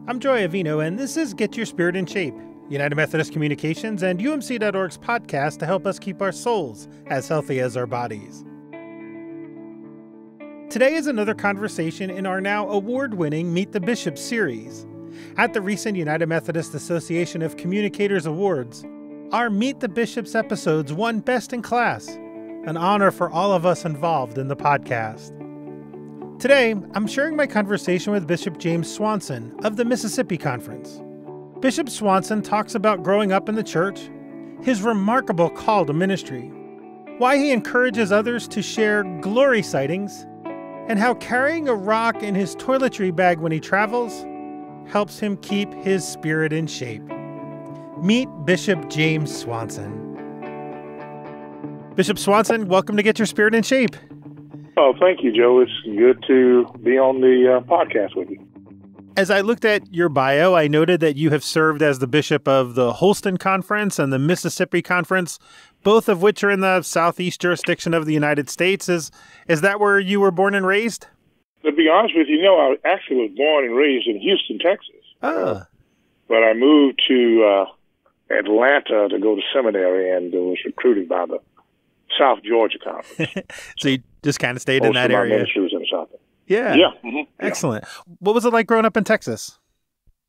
I'm Joy Avino, and this is Get Your Spirit in Shape, United Methodist Communications and UMC.org's podcast to help us keep our souls as healthy as our bodies. Today is another conversation in our now award-winning Meet the Bishop series. At the recent United Methodist Association of Communicators Awards, our Meet the Bishops episodes won Best in Class, an honor for all of us involved in the podcast. Today, I'm sharing my conversation with Bishop James Swanson of the Mississippi Conference. Bishop Swanson talks about growing up in the church, his remarkable call to ministry, why he encourages others to share glory sightings, and how carrying a rock in his toiletry bag when he travels helps him keep his spirit in shape. Meet Bishop James Swanson. Bishop Swanson, welcome to Get Your Spirit in Shape. Oh, thank you, Joe. It's good to be on the podcast with you. As I looked at your bio, I noted that you have served as the bishop of the Holston Conference and the Mississippi Conference, both of which are in the southeast jurisdiction of the United States. Is that where you were born and raised? To be honest with you, no, I actually was born and raised in Houston, Texas. But I moved to Atlanta to go to seminary and was recruited by the South Georgia Conference. So you just kind of stayed in that area? Most of my ministry was in the South. Yeah. Yeah. Mm-hmm. Excellent. What was it like growing up in Texas?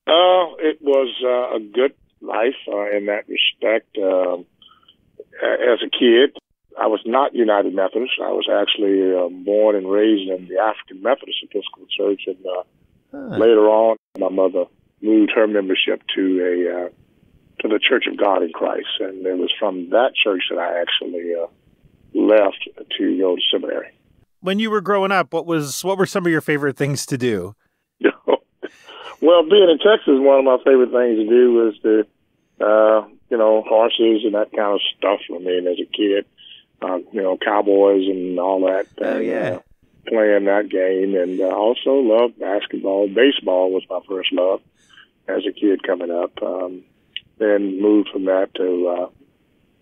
It was a good life in that respect. As a kid, I was not United Methodist. I was actually born and raised in the African Methodist Episcopal Church, and later on, my mother moved her membership to the Church of God in Christ, and it was from that church that I actually left to go to seminary. When you were growing up, what were some of your favorite things to do? Well, being in Texas, one of my favorite things to do was to, horses and that kind of stuff. I mean, as a kid, cowboys and all that. Playing that game. And I also loved basketball. Baseball was my first love as a kid coming up. Then moved from that to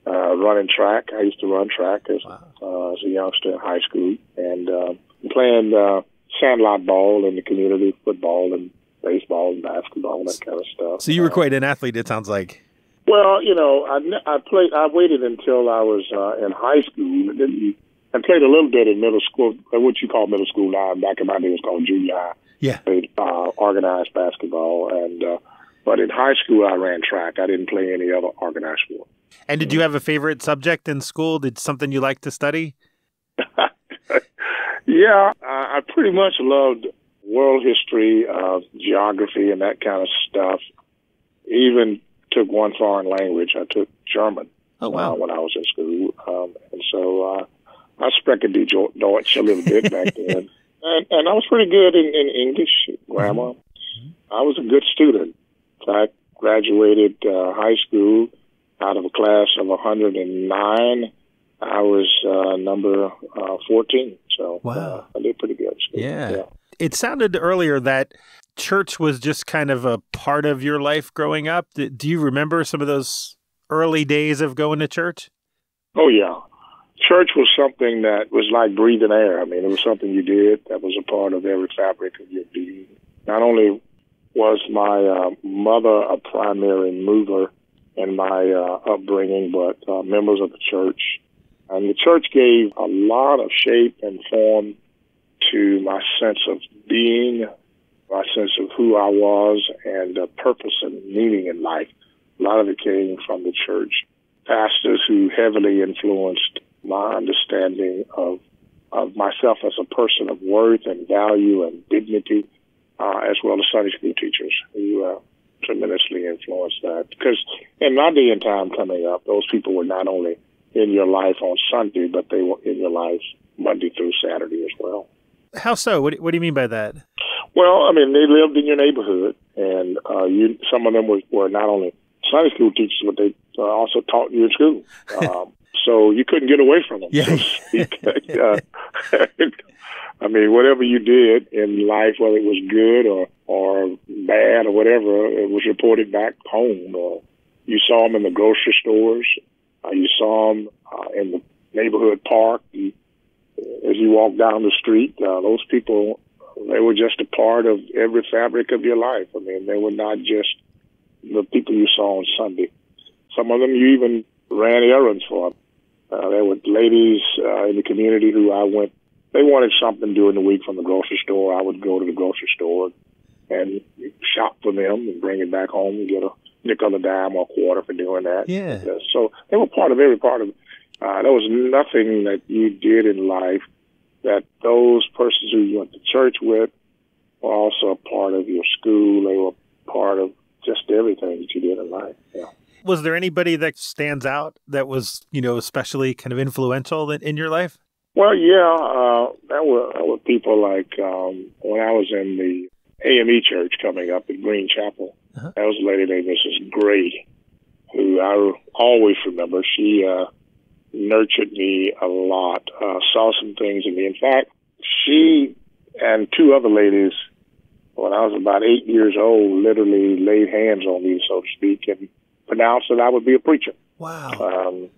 running track. I used to run track as a youngster in high school. And playing sandlot ball in the community, football and baseball and basketball and that kind of stuff. So you were quite an athlete, it sounds like. Well, I waited until I was in high school. I played a little bit in middle school, what you call middle school now. Back in my day, it was called junior high. Yeah. Played organized basketball. But in high school, I ran track. I didn't play any other organized sport. And did you have a favorite subject in school? Did something you liked to study? Yeah, I pretty much loved world history, geography, and that kind of stuff. Even took one foreign language. I took German. Oh, wow. When I was in school. And so I spreche die Deutsch a little bit back then. And I was pretty good in English, grammar. Mm-hmm. I was a good student. I graduated high school out of a class of 109. I was number 14. So wow. I did pretty good. Yeah. It sounded earlier that church was just kind of a part of your life growing up. Do you remember some of those early days of going to church? Oh, yeah. Church was something that was like breathing air. I mean, it was something you did that was a part of every fabric of your being. Not only was my mother a primary mover in my upbringing, but members of the church. And the church gave a lot of shape and form to my sense of being, my sense of who I was, and purpose and meaning in life. A lot of it came from the church. Pastors who heavily influenced my understanding of myself as a person of worth and value and dignity, as well as Sunday school teachers who tremendously influenced that. Because in my day and time coming up, those people were not only in your life on Sunday, but they were in your life Monday through Saturday as well. How so? What do you mean by that? Well, I mean, they lived in your neighborhood, and some of them were not only Sunday school teachers, but they also taught you in school. So you couldn't get away from them. Yeah. I mean, whatever you did in life, whether it was good or bad or whatever, it was reported back home. You saw them in the grocery stores. You saw them in the neighborhood park. As you walk down the street, those people They were just a part of every fabric of your life. I mean, they were not just the people you saw on Sunday. Some of them you even ran errands for. There were ladies in the community who they wanted something during the week from the grocery store. I would go to the grocery store and shop for them and bring it back home and get a nickel, a dime, or a quarter for doing that. Yeah. So they were part of every part of it. There was nothing that you did in life that those persons who you went to church with were also a part of your school. They were part of just everything that you did in life. Yeah. Was there anybody that stands out that was, especially kind of influential in your life? Well, yeah, there were people like when I was in the AME church coming up at Green Chapel, there was a lady named Mrs. Gray, who I always remember. She nurtured me a lot, saw some things in me. In fact, she and two other ladies, when I was about 8 years old, literally laid hands on me, so to speak, and pronounced that I would be a preacher. Wow.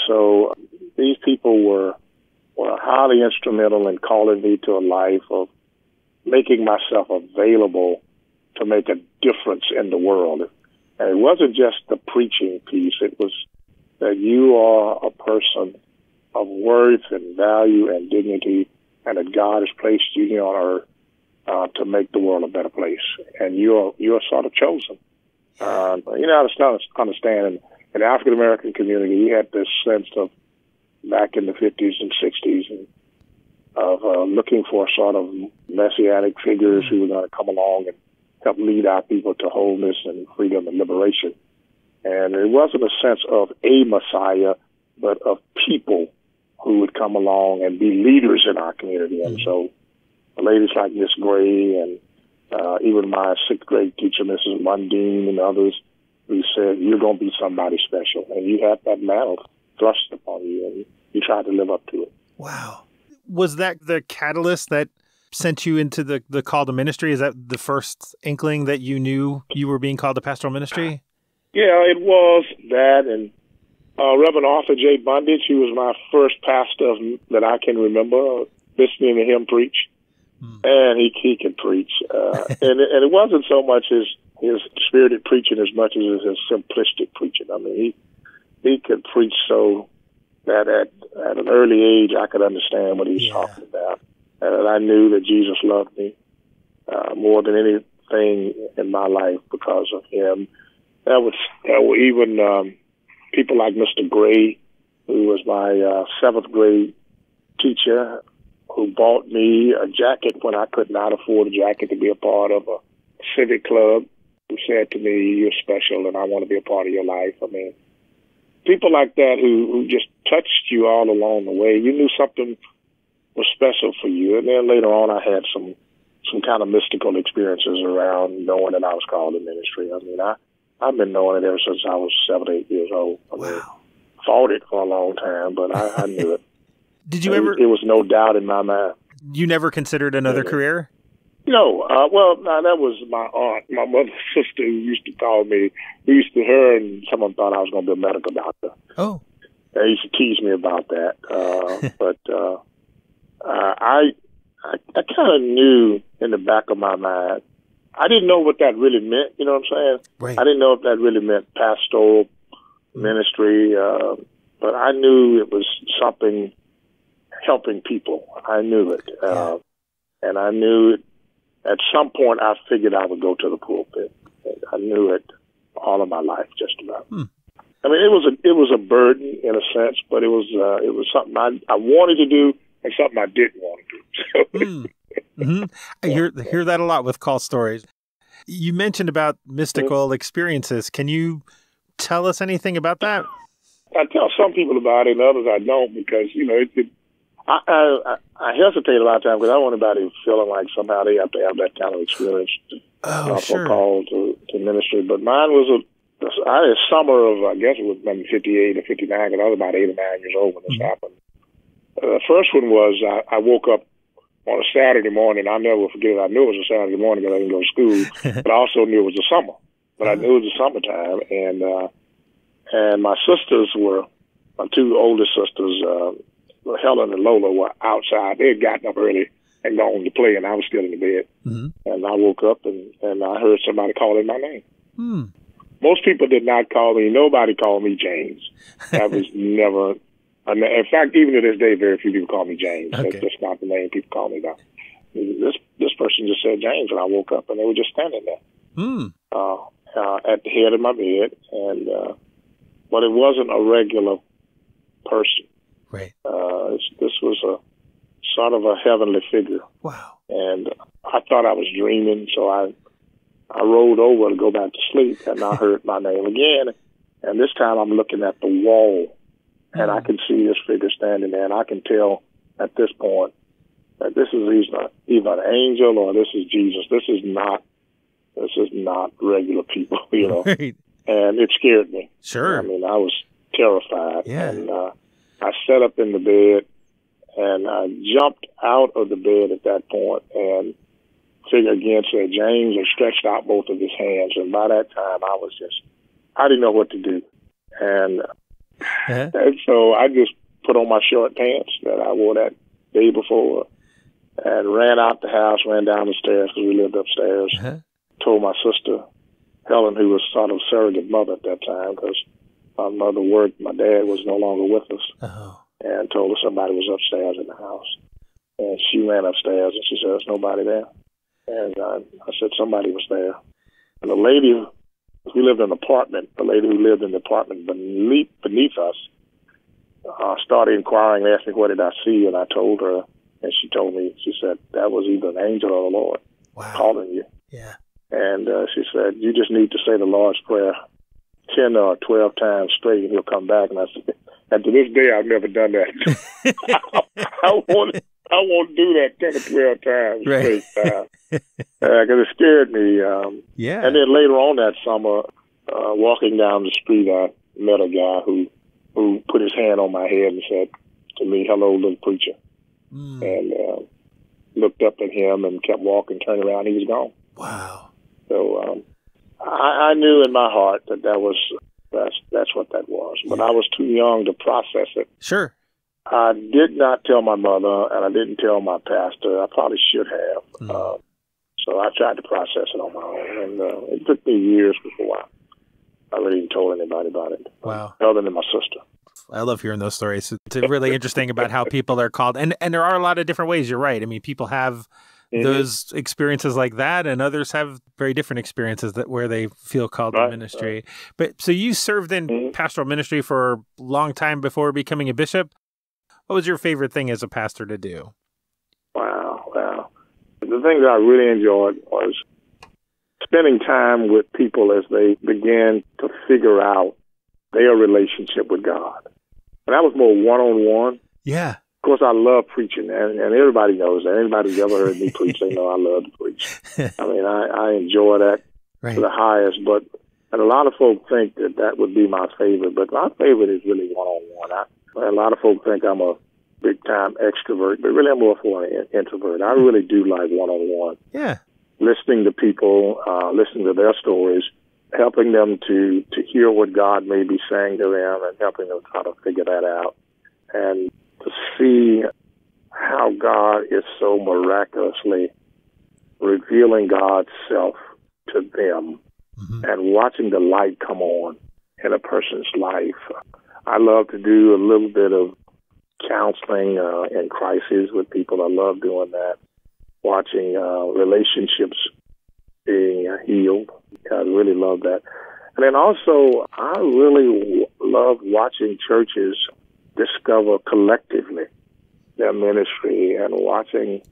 So these people were highly instrumental in calling me to a life of making myself available to make a difference in the world. And it wasn't just the preaching piece. It was that you are a person of worth and value and dignity, and that God has placed you here on earth to make the world a better place. And you're sort of chosen. To understand, in the African American community, you had this sense of back in the 50s and 60s and of looking for sort of messianic figures who were going to come along and help lead our people to wholeness and freedom and liberation. And it wasn't a sense of a Messiah, but of people who would come along and be leaders in our community. And so ladies like Miss Gray and even my sixth grade teacher, Mrs. Mundine, and others, who said, you're going to be somebody special. And you had that mantle thrust upon you, and you tried to live up to it. Wow. Was that the catalyst that sent you into the call to ministry? Is that the first inkling that you knew you were being called to pastoral ministry? Yeah, it was that. And Reverend Arthur J. Bundage, he was my first pastor that I can remember listening to him preach. And he could preach. And it wasn't so much his spirited preaching as much as his simplistic preaching. I mean, he could preach so that at an early age I could understand what he was talking about. And I knew that Jesus loved me more than anything in my life because of him. There were even people like Mr. Gray, who was my seventh grade teacher, who bought me a jacket when I could not afford a jacket to be a part of a civic club, who said to me, you're special and I want to be a part of your life. I mean, people like that who just touched you all along the way. You knew something was special for you. And then later on, I had some kind of mystical experiences around knowing that I was called to ministry. I mean, I've been knowing it ever since I was 7 or 8 years old. I mean, fought it for a long time, but I knew it. Did you ever? It was no doubt in my mind. You never considered another career? No. That was my aunt, my mother's sister, who used to call me. Her and someone thought I was going to be a medical doctor. Oh. They used to tease me about that. But I kind of knew in the back of my mind. I didn't know what that really meant. You know what I'm saying? Right. I didn't know if that really meant pastoral ministry, but I knew it was something helping people. I knew it. And I knew it. At some point, I figured I would go to the pulpit. I knew it all of my life, just about. I mean, it was a burden in a sense, but it was something I wanted to do and something I didn't want to do. So. I hear that a lot with call stories. You mentioned about mystical experiences. Can you tell us anything about that? I tell some people about it, and others I don't, because I hesitate a lot of times because I don't want anybody feeling like somehow they have to have that kind of experience for call to ministry. But mine was I had a summer of, I guess it was maybe 58 or 59, because I was about 8 or 9 years old when this happened. The first one was I woke up on a Saturday morning. I'll never forget it. I knew it was a Saturday morning because I didn't go to school, but I also knew it was the summer. But I knew it was the summertime, and my sisters my two oldest sisters, Helen and Lola, were outside. They had gotten up early and gone to play, and I was still in the bed. Mm-hmm. And I woke up, and I heard somebody calling my name. Hmm. Most people did not call me. Nobody called me James. That was never. In fact, even to this day, very few people call me James. Okay. That's just not the name people call me now. This person just said James, and I woke up, and they were just standing there at the head of my bed, and but it wasn't a regular person. Right. This was a sort of a heavenly figure. Wow. And I thought I was dreaming, so I rolled over to go back to sleep, and I heard my name again. And this time I'm looking at the wall, and I can see this figure standing there, and I can tell at this point that this is either an angel or this is Jesus. This is not regular people, you know. Right. And it scared me. Sure. I mean, I was terrified. Yeah. And I sat up in the bed, and I jumped out of the bed at that point, and figure again said James, and stretched out both of his hands. And by that time, I didn't know what to do. And so I just put on my short pants that I wore that day before and ran out the house, ran down the stairs because we lived upstairs, told my sister, Helen, who was sort of surrogate mother at that time because my mother worked, my dad was no longer with us, and told her somebody was upstairs in the house. And she ran upstairs and she said, there's nobody there. And I said, somebody was there. And the lady, we lived in an apartment, the lady who lived in the apartment beneath us started inquiring, asked me, what did I see? And I told her, and she told me, she said, that was either an angel or the Lord calling you. Yeah. And she said, you just need to say the Lord's Prayer 10 or 12 times straight, and he'll come back. And I said, and to this day, I've never done that. I won't do that 10 or 12 times straight. Because it scared me. Yeah. And then later on that summer, walking down the street, I met a guy who put his hand on my head and said to me, hello, little preacher. And looked up at him and kept walking, turned around, he was gone. Wow. So I knew in my heart that's what that was. But I was too young to process it. Sure. I did not tell my mother, and I didn't tell my pastor. I probably should have. So I tried to process it on my own, and it took me years before I really even told anybody about it. Wow. Other than my sister. I love hearing those stories. It's really interesting about how people are called. And there are a lot of different ways. You're right. I mean, people have those experiences like that, and others have very different experiences where they feel called to ministry. Right. But so you served in pastoral ministry for a long time before becoming a bishop. What was your favorite thing as a pastor to do? Wow. The thing that I really enjoyed was spending time with people as they began to figure out their relationship with God. And that was more one-on-one. Yeah. Of course, I love preaching, and everybody knows that. Anybody who's ever heard me preach, they know I love to preach. I mean, I enjoy that to the highest, and a lot of folk think that would be my favorite, but my favorite is really one-on-one. A lot of folk think I'm a big-time extrovert, but really I'm more for an introvert. I really do like one-on-one. Yeah. Listening to people, listening to their stories, helping them to hear what God may be saying to them and helping them try to figure that out. And to see how God is so miraculously revealing God's self to them and watching the light come on in a person's life. I love to do a little bit of counseling in crises with people. I love doing that, watching relationships being healed. I really love that. And then also, I really love watching churches discover collectively their ministry and watching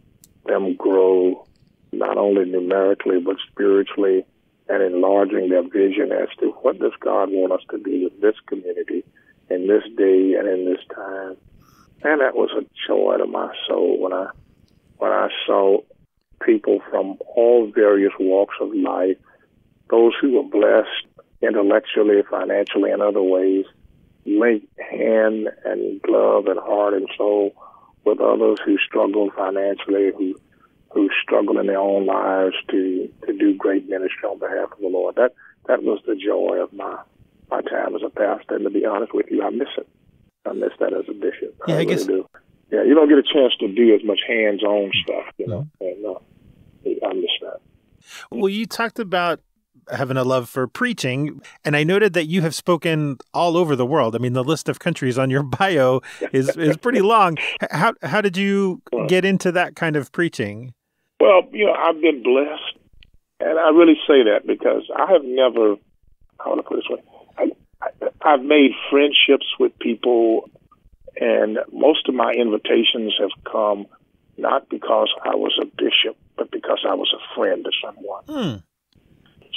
them grow, not only numerically, but spiritually, and enlarging their vision as to what does God want us to do with this community in this day and in this time. And that was a joy to my soul when I saw people from all various walks of life, those who were blessed intellectually, financially, and other ways, link hand and glove and heart and soul with others who struggle financially, who struggle in their own lives to do great ministry on behalf of the Lord. That was the joy of my time as a pastor, and to be honest with you, I miss it. I miss that as a bishop. Yeah, I guess. Really do. Yeah, you don't get a chance to do as much hands-on stuff, and I miss that. Well, you talked about having a love for preaching, and I noted that you have spoken all over the world. I mean, the list of countries on your bio is pretty long. How did you get into that kind of preaching? Well, I've been blessed, and I really say that because I have never, I want to put it this way, I've made friendships with people, and most of my invitations have come not because I was a bishop, but because I was a friend of someone.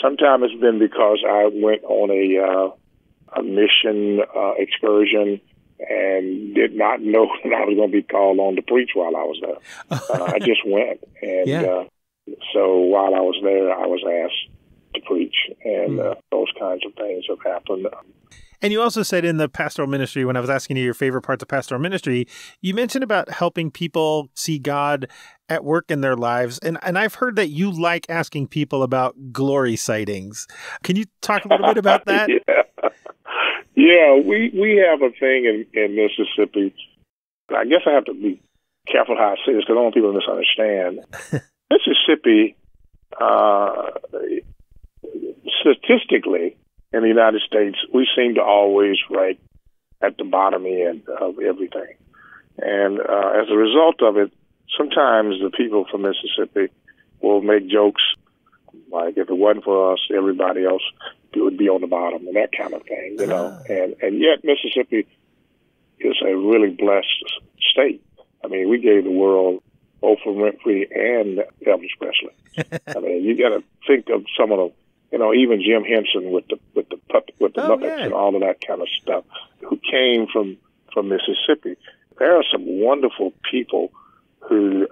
Sometimes it's been because I went on a mission excursion and did not know that I was going to be called on to preach while I was there. I just went, and so while I was there, I was asked to preach, and those kinds of things have happened. And you also said in the pastoral ministry, when I was asking you your favorite parts of pastoral ministry, you mentioned about helping people see God at work in their lives. And I've heard that you like asking people about glory sightings. Can you talk a little bit about that? Yeah, we have a thing in Mississippi. I guess I have to be careful how I say this because I don't want people to misunderstand. Mississippi, statistically, in the United States, we seem to always rank at the bottom end of everything. And as a result of it, sometimes the people from Mississippi will make jokes like if it wasn't for us, everybody else would be on the bottom and that kind of thing, And yet Mississippi is a really blessed state. I mean, we gave the world Oprah Winfrey and Elvis Presley. I mean, you got to think of some of them. Even Jim Henson with the Muppets and all of that kind of stuff, who came from Mississippi. There are some wonderful people who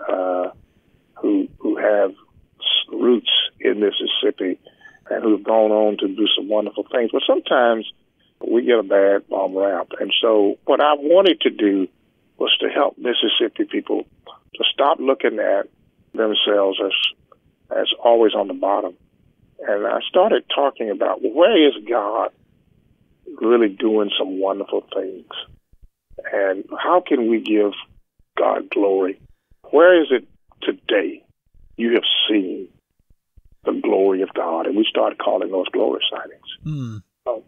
have roots in Mississippi and who've gone on to do some wonderful things. But sometimes we get a bad bum rap, and so what I wanted to do was to help Mississippi people to stop looking at themselves as always on the bottom. And I started talking about where is God really doing some wonderful things? And how can we give God glory? Where is it today you have seen the glory of God? And we started calling those glory sightings.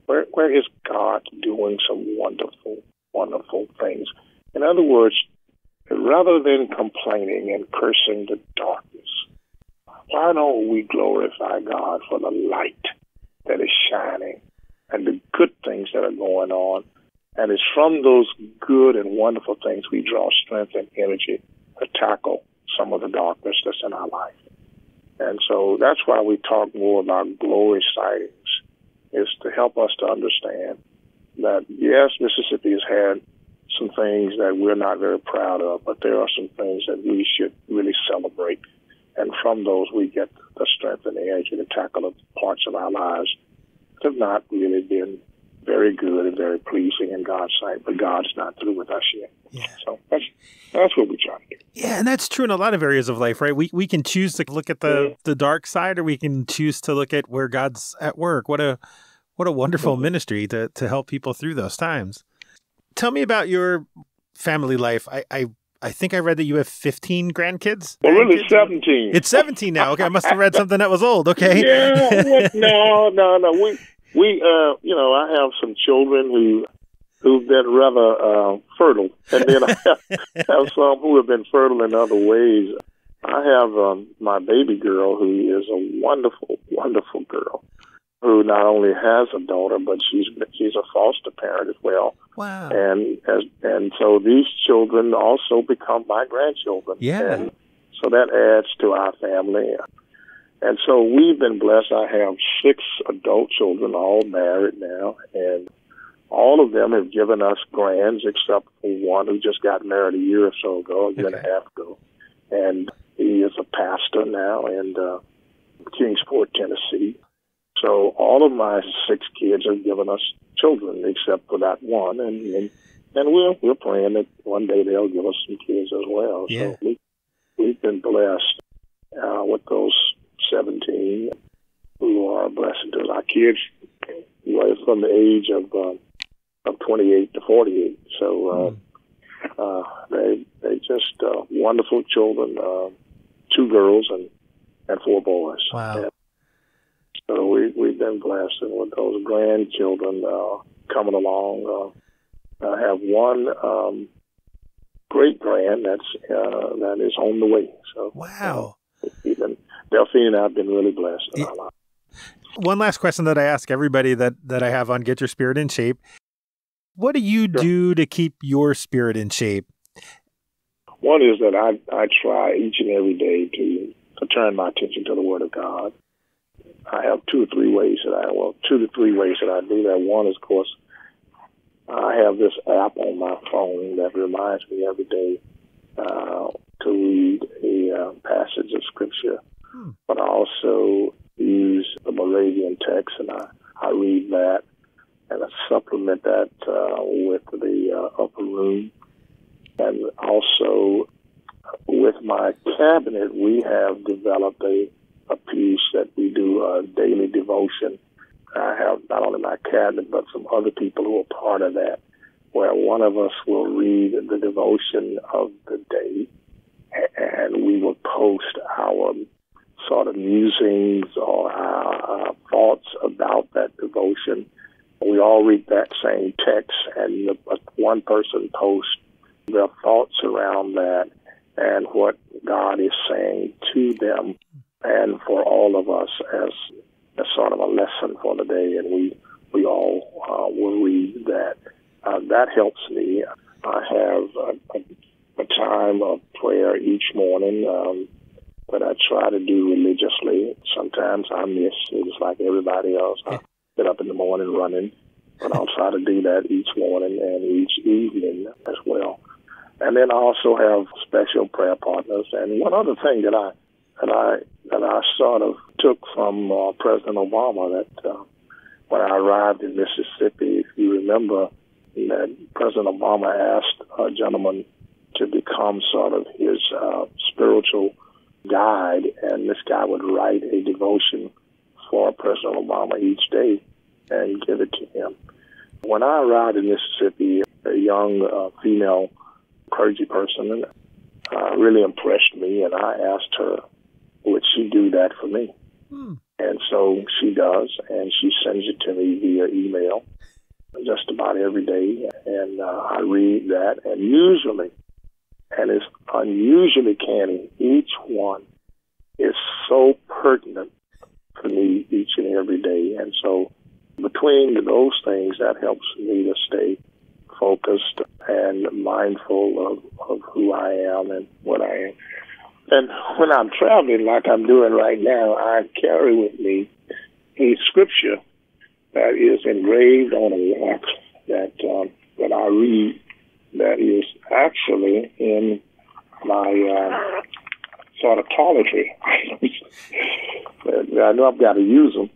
Where is God doing some wonderful, wonderful things? In other words, rather than complaining and cursing the darkness, why don't we glorify God for the light that is shining and the good things that are going on? And it's from those good and wonderful things we draw strength and energy to tackle some of the darkness that's in our life. And so that's why we talk more about glory sightings, is to help us to understand that, yes, Mississippi has had some things that we're not very proud of, but there are some things that we should really celebrate. And from those, we get the strength and the energy to tackle the parts of our lives that have not really been very good and very pleasing in God's sight, but God's not through with us yet. Yeah. So that's what we try to do. Yeah, and that's true in a lot of areas of life, right? We can choose to look at the dark side, or we can choose to look at where God's at work. What a wonderful ministry to help people through those times. Tell me about your family life. I think I read that you have 15 grandkids. Well, really 17. It's 17 now. Okay, I must have read something that was old. Okay. Yeah. No. We I have some children who've been rather fertile, and then I have some who have been fertile in other ways. I have my baby girl, who is a wonderful, wonderful girl, who not only has a daughter, but she's a foster parent as well. Wow. And so these children also become my grandchildren. Yeah. And so that adds to our family. And so we've been blessed. I have 6 adult children, all married now, and all of them have given us grands, except for one who just got married a year or so ago, a year and a half ago. And he is a pastor now in Kingsport, Tennessee. So all of my 6 kids have given us children, except for that one, and we're praying that one day they'll give us some kids as well. Yeah. So we've been blessed with those 17 who are a blessing to us. Our kids were from the age of 28 to 48, so they just wonderful children, 2 girls and 4 boys. Wow. And so we've been blessed, and with those grandchildren coming along, I have one great grand that is on the way. So wow. Delphine and I have been really blessed in our life. One last question that I ask everybody that I have on Get Your Spirit in Shape. What do you do to keep your spirit in shape? One is that I try each and every day to turn my attention to the Word of God. I have 2 to 3 ways that I do that. One is, of course, I have this app on my phone that reminds me every day to read a passage of Scripture. But I also use the Moravian text, and I read that, and I supplement that with the upper room. And also with my cabinet, we have developed a piece that we do a daily devotion. I have not only my cabinet, but some other people who are part of that, where one of us will read the devotion of the day, and we will post our sort of musings or our thoughts about that devotion. We all read that same text, and one person posts their thoughts around that and what God is saying to them, and for all of us as sort of a lesson for the day, and we all will read that. That helps me. I have a time of prayer each morning that I try to do religiously. Sometimes I miss, just like everybody else. I get up in the morning running, but I'll try to do that each morning and each evening as well. And then I also have special prayer partners. And one other thing that I sort of took from President Obama, that when I arrived in Mississippi, if you remember, that President Obama asked a gentleman to become sort of his spiritual guide, and this guy would write a devotion for President Obama each day and give it to him. When I arrived in Mississippi, a young female clergy person really impressed me, and I asked her, would she do that for me? And so she does, and she sends it to me via email just about every day, and I read that, and usually, and it's unusually canny, each one is so pertinent for me each and every day. And so between those things, that helps me to stay focused and mindful of who I am and what I am. And when I'm traveling like I'm doing right now, I carry with me a scripture that is engraved on a rock that I read, that is actually in my sort of toiletry. I know I've got to use them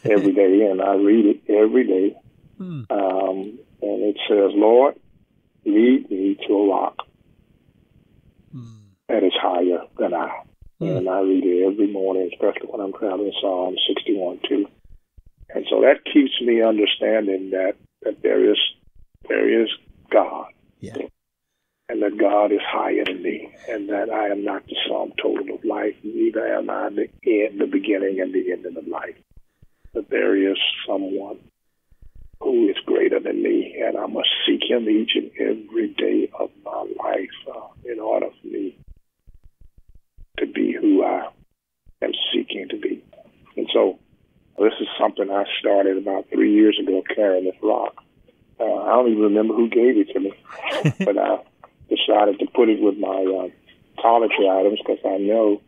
every day, and I read it every day. And it says, Lord, lead me to a rock that is higher than I. And I read it every morning, especially when I'm traveling, Psalm 61:2. And so that keeps me understanding that there is God. Yeah. And that God is higher than me, and that I am not the sum total of life, neither am I the beginning and the ending of life. That there is someone who is greater than me, and I must seek him each and every day of my life in order for me to be who I am seeking to be. And so this is something I started about 3 years ago, carrying this rock. I don't even remember who gave it to me, but I decided to put it with my toiletry items because I know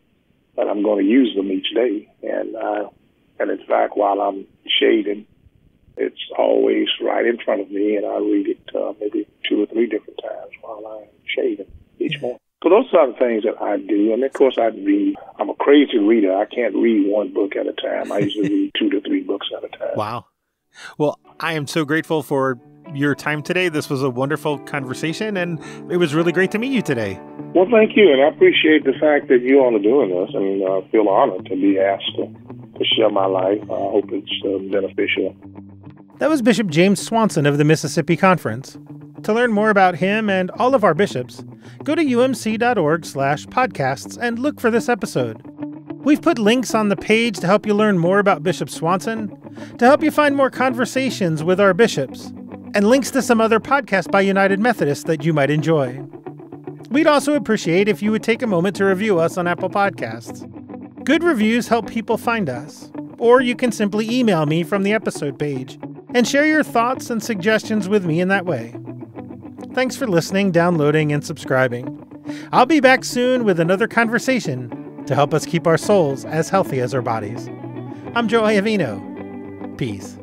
that I'm going to use them each day. And in fact, while I'm shaving, it's always right in front of me, and I read it maybe 2 or 3 different times while I'm shaving each morning. So those are the things that I do. And of course, I read. I'm a crazy reader. I can't read one book at a time. I usually read 2 to 3 books at a time. Wow. Well, I am so grateful for your time today. This was a wonderful conversation, and it was really great to meet you today. Well, thank you, and I appreciate the fact that you all are doing this, and I feel honored to be asked to share my life. I hope it's beneficial. That was Bishop James Swanson of the Mississippi Conference. To learn more about him and all of our bishops, go to umc.org/podcasts and look for this episode. We've put links on the page to help you learn more about Bishop Swanson, to help you find more conversations with our bishops, and links to some other podcasts by United Methodist that you might enjoy. We'd also appreciate if you would take a moment to review us on Apple Podcasts. Good reviews help people find us, or you can simply email me from the episode page and share your thoughts and suggestions with me in that way. Thanks for listening, downloading, and subscribing. I'll be back soon with another conversation to help us keep our souls as healthy as our bodies. I'm Joe Iavino. Peace.